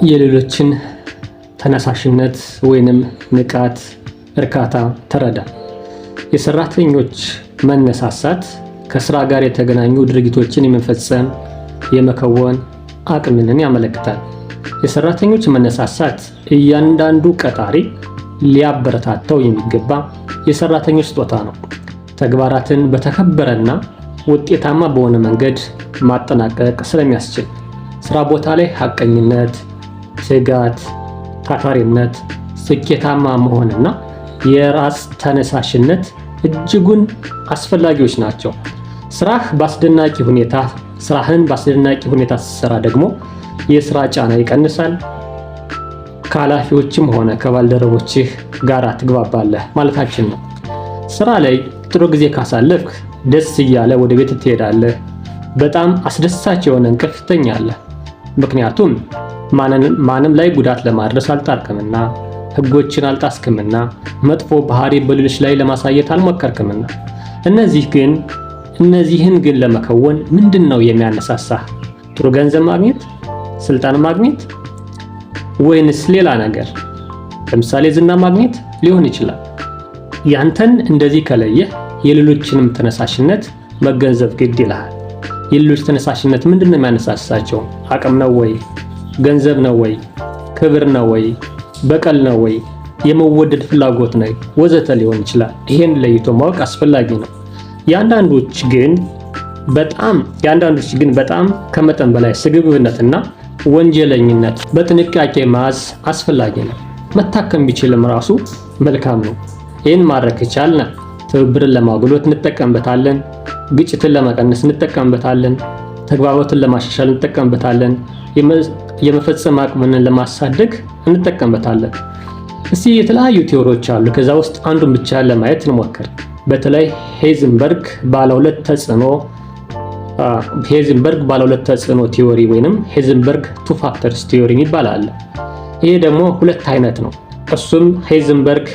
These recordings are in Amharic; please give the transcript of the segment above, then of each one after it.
የሌሎችን ተነሳሽነት ወይንም ንቃት፣ እርካታ ተረዳ። የሰራተኞች መነሳሳት ከስራ ጋር የተገናኙ ድርጊቶችን የመፈጸም የመከወን አቅምን ያመለክታል። የሰራተኞች መነሳሳት እያንዳንዱ ቀጣሪ ሊያበረታታው የሚገባ የሰራተኞች ስጦታ ነው። ተግባራትን በተከበረና ውጤታማ በሆነ መንገድ ማጠናቀቅ ስለሚያስችል ስራ ቦታ ላይ ሐቀኝነት፣ ትጋት፣ ታታሪነት፣ ስኬታማ መሆንና የራስ ተነሳሽነት እጅጉን አስፈላጊዎች ናቸው። ስራህን በአስደናቂ ሁኔታ ስትሰራ ደግሞ የስራ ጫና ይቀንሳል። ከኃላፊዎችም ሆነ ከባልደረቦችህ ጋር ትግባባለህ ማለታችን ነው። ስራ ላይ ጥሩ ጊዜ ካሳለፍክ ደስ እያለ ወደ ቤት ትሄዳለህ። በጣም አስደሳች የሆነ እንቅልፍ ትተኛለህ። ምክንያቱም ማንም ላይ ጉዳት ለማድረስ አልጣርክምና፣ ህጎችን አልጣስክምና፣ መጥፎ ባህሪ በሌሎች ላይ ለማሳየት አልሞከርክምና። እነዚህን ግን ለመከወን ምንድነው የሚያነሳሳህ? ጥሩ ገንዘብ ማግኘት፣ ስልጣን ማግኘት ወይንስ ሌላ ነገር? ለምሳሌ ዝና ማግኘት ሊሆን ይችላል። ያንተን እንደዚህ ከለየህ የሌሎችንም ተነሳሽነት መገንዘብ ግድ ይልሃል። የሌሎች ተነሳሽነት ምንድነው የሚያነሳሳቸው? አቅም ነው ወይ? ገንዘብ ነው ወይ? ክብር ነው ወይ? በቀል ነው ወይ? የመወደድ ፍላጎት ነው ወዘተ ሊሆን ይችላል። ይሄን ለይቶ ማወቅ አስፈላጊ ነው። የአንዳንዶች ግን በጣም ከመጠን በላይ ስግብግብነትና ወንጀለኝነት በጥንቃቄ መያዝ አስፈላጊ ነው። መታከም ቢችልም ራሱ መልካም ነው። ይህን ማድረግ ከቻልን ትብብርን ለማጉልበት እንጠቀምበታለን። ግጭትን ለመቀነስ እንጠቀምበታለን። ተግባቦትን ለማሻሻል እንጠቀምበታለን። የመፈጸም አቅምን ለማሳደግ እንጠቀምበታለን። እስቲ የተለያዩ ቲዎሪዎች አሉ። ከዛ ውስጥ አንዱን ብቻ ለማየት እንሞክር። በተለይ ሄይዘንበርግ ባለ ሁለት ተጽዕኖ ቲዎሪ ወይንም ሄይዘንበርግ ቱ ፋክተርስ ቲዎሪ የሚባል አለ። ይሄ ደግሞ ሁለት አይነት ነው። እሱም ሄይዘንበርግ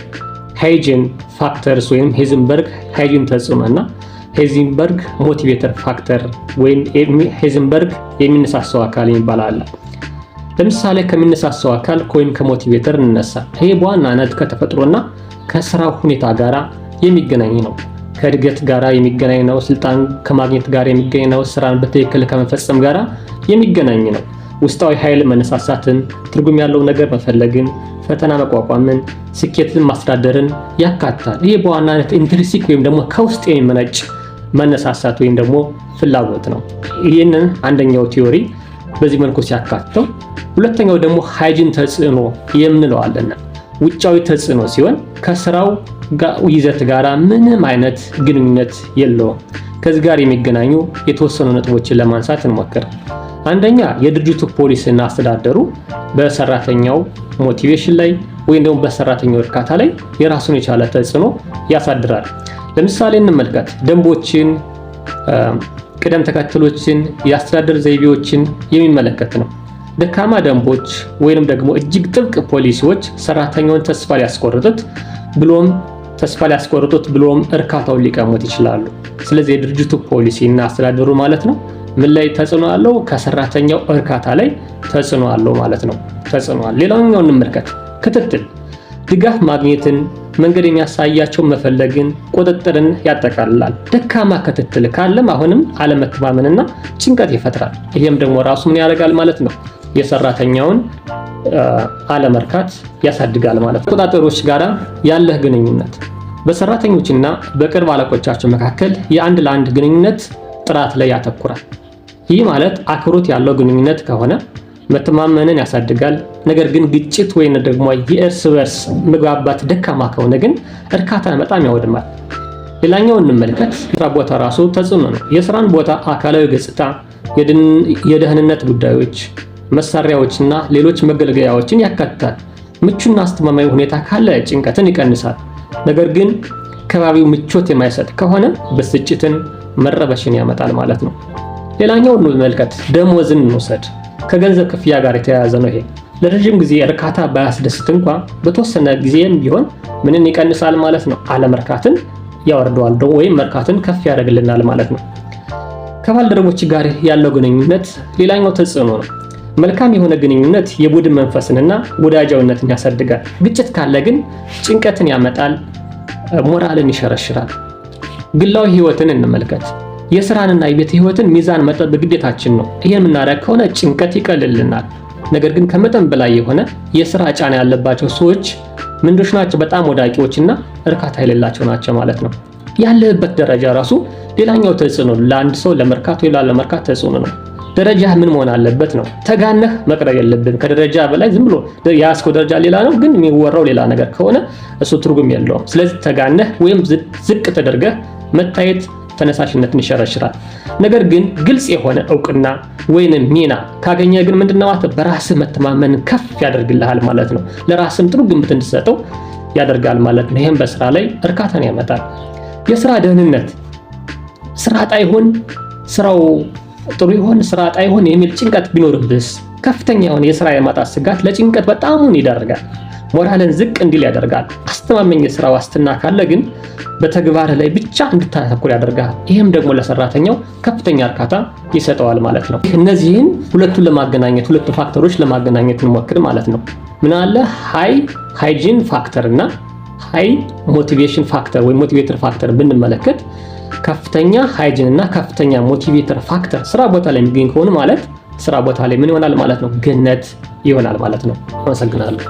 ሃይጂን ፋክተርስ ወይም ሄይዘንበርግ ሃይጂን ተጽዕኖ እና ሄይዘንበርግ ሞቲቬተር ፋክተር ወይም ሄይዘንበርግ የሚነሳሳው አካል የሚባል አለ። ለምሳሌ ከሚነሳሳው አካል ወይም ከሞቲቬተር እንነሳ። ይሄ በዋናነት ከተፈጥሮና ከስራው ሁኔታ ጋራ የሚገናኝ ነው። ከእድገት ጋራ የሚገናኝ ነው። ስልጣን ከማግኘት ጋር የሚገናኝ ነው። ስራን በትክክል ከመፈጸም ጋራ የሚገናኝ ነው። ውስጣዊ ኃይል መነሳሳትን፣ ትርጉም ያለው ነገር መፈለግን፣ ፈተና መቋቋምን፣ ስኬትን ማስተዳደርን ያካትታል። ይሄ በዋናነት ኢንትሪንሲክ ወይም ደግሞ ከውስጥ የሚመነጭ መነሳሳት ወይም ደግሞ ፍላጎት ነው። ይህንን አንደኛው ቲዮሪ በዚህ መልኩ ሲያካትተው፣ ሁለተኛው ደግሞ ሃይጂን ተጽዕኖ የምንለው አለና ውጫዊ ተጽዕኖ ሲሆን ከስራው ይዘት ጋራ ምንም አይነት ግንኙነት የለውም። ከዚህ ጋር የሚገናኙ የተወሰኑ ነጥቦችን ለማንሳት እንሞክር። አንደኛ የድርጅቱ ፖሊሲና አስተዳደሩ በሰራተኛው ሞቲቬሽን ላይ ወይም ደግሞ በሰራተኛው እርካታ ላይ የራሱን የቻለ ተጽዕኖ ያሳድራል። ለምሳሌ እንመልከት። ደንቦችን፣ ቅደም ተከተሎችን፣ የአስተዳደር ዘይቤዎችን የሚመለከት ነው። ደካማ ደንቦች ወይንም ደግሞ እጅግ ጥብቅ ፖሊሲዎች ሰራተኛውን ተስፋ ሊያስቆርጡት ብሎም እርካታውን ሊቀሙት ይችላሉ። ስለዚህ የድርጅቱ ፖሊሲ እና አስተዳደሩ ማለት ነው ምን ላይ ተጽዕኖ አለው? ከሰራተኛው እርካታ ላይ ተጽዕኖ አለው ማለት ነው። ሌላኛው እንመልከት። ክትትል፣ ድጋፍ ማግኘትን፣ መንገድ የሚያሳያቸው መፈለግን፣ ቁጥጥርን ያጠቃልላል። ደካማ ክትትል ካለም አሁንም አለመተማመንና ጭንቀት ይፈጥራል። ይሄም ደግሞ ራሱ ምን ያደርጋል ማለት ነው? የሰራተኛውን አለመርካት ያሳድጋል ማለት ነው። ተቆጣጣሪዎች ጋራ ያለህ ግንኙነት በሰራተኞችና በቅርብ አለቆቻቸው መካከል የአንድ ለአንድ ግንኙነት ጥራት ላይ ያተኩራል። ይህ ማለት አክብሮት ያለው ግንኙነት ከሆነ መተማመንን ያሳድጋል። ነገር ግን ግጭት ወይም ደግሞ የእርስ በርስ መግባባት ደካማ ከሆነ ግን እርካታን በጣም ያወድማል። ሌላኛው እንመልከት። ስራ ቦታ ራሱ ተጽዕኖ ነው። የስራን ቦታ አካላዊ ገጽታ፣ የደህንነት ጉዳዮች፣ መሳሪያዎችና ሌሎች መገልገያዎችን ያካትታል። ምቹና አስተማማኝ ሁኔታ ካለ ጭንቀትን ይቀንሳል። ነገር ግን ከባቢው ምቾት የማይሰጥ ከሆነ ብስጭትን፣ መረበሽን ያመጣል ማለት ነው። ሌላኛው እንመልከት። ደሞዝን እንውሰድ። ከገንዘብ ክፍያ ጋር የተያያዘ ነው። ይሄ ለረጅም ጊዜ እርካታ ባያስደስት እንኳ በተወሰነ ጊዜም ቢሆን ምንን ይቀንሳል ማለት ነው? አለመርካትን ያወርደዋል ወይም መርካትን ከፍ ያደርግልናል ማለት ነው። ከባልደረቦች ጋር ያለው ግንኙነት ሌላኛው ተጽዕኖ ነው። መልካም የሆነ ግንኙነት የቡድን መንፈስንና ወዳጃዊነትን ያሳድጋል። ግጭት ካለ ግን ጭንቀትን ያመጣል፣ ሞራልን ይሸረሽራል። ግላዊ ህይወትን እንመልከት። የስራንና የቤት ህይወትን ሚዛን መጠበቅ ግዴታችን ነው። ይሄን የምናደርግ ከሆነ ጭንቀት ይቀልልናል። ነገር ግን ከመጠን በላይ የሆነ የስራ ጫና ያለባቸው ሰዎች ምንዶች ናቸው? በጣም ወዳቂዎችና እርካታ የሌላቸው ናቸው ማለት ነው። ያለበት ደረጃ ራሱ ሌላኛው ተጽዕኖ ለአንድ ሰው ለመርካት ወይ ላለመርካት ተጽዕኖ ነው። ደረጃ ምን መሆን አለበት ነው። ተጋነህ መቅረብ የለብን። ከደረጃ በላይ ዝም ብሎ ያስከው ደረጃ ሌላ ነው፣ ግን የሚወራው ሌላ ነገር ከሆነ እሱ ትርጉም የለውም። ስለዚህ ተጋነህ ወይም ዝቅ ተደርገህ መታየት ተነሳሽነትን ይሸረሽራል። ነገር ግን ግልጽ የሆነ እውቅና ወይንም ሚና ካገኘ ግን ምንድነው በራስህ መተማመን ከፍ ያደርግልሃል ማለት ነው። ለራስም ጥሩ ግምት እንድትሰጠው ያደርጋል ማለት ነው። ይሄም በስራ ላይ እርካታን ያመጣል። የስራ ደህንነት ስራ አጣ ይሆን፣ ስራው ጥሩ ይሆን፣ ስራ አጣ ይሆን የሚል ጭንቀት ቢኖርብስ ከፍተኛ የሆነ የስራ የማጣት ስጋት ለጭንቀት በጣሙን ይዳርጋል። ሞራልን ዝቅ እንዲል ያደርጋል። አስተማማኝ የስራ ዋስትና ካለ ግን በተግባር ላይ ብቻ እንድታተኩር ያደርጋል። ይሄም ደግሞ ለሰራተኛው ከፍተኛ እርካታ ይሰጠዋል ማለት ነው። እነዚህን ሁለቱን ለማገናኘት ሁለቱ ፋክተሮች ለማገናኘት እንሞክር ማለት ነው። ምን አለ ሃይ ሃይጂን ፋክተር እና ሃይ ሞቲቬሽን ፋክተር ወይ ሞቲቬተር ፋክተር ብንመለከት ከፍተኛ ሃይጂን እና ከፍተኛ ሞቲቬተር ፋክተር ስራ ቦታ ላይ የሚገኝ ከሆነ ማለት ስራ ቦታ ላይ ምን ይሆናል ማለት ነው? ገነት ይሆናል ማለት ነው። አመሰግናለሁ።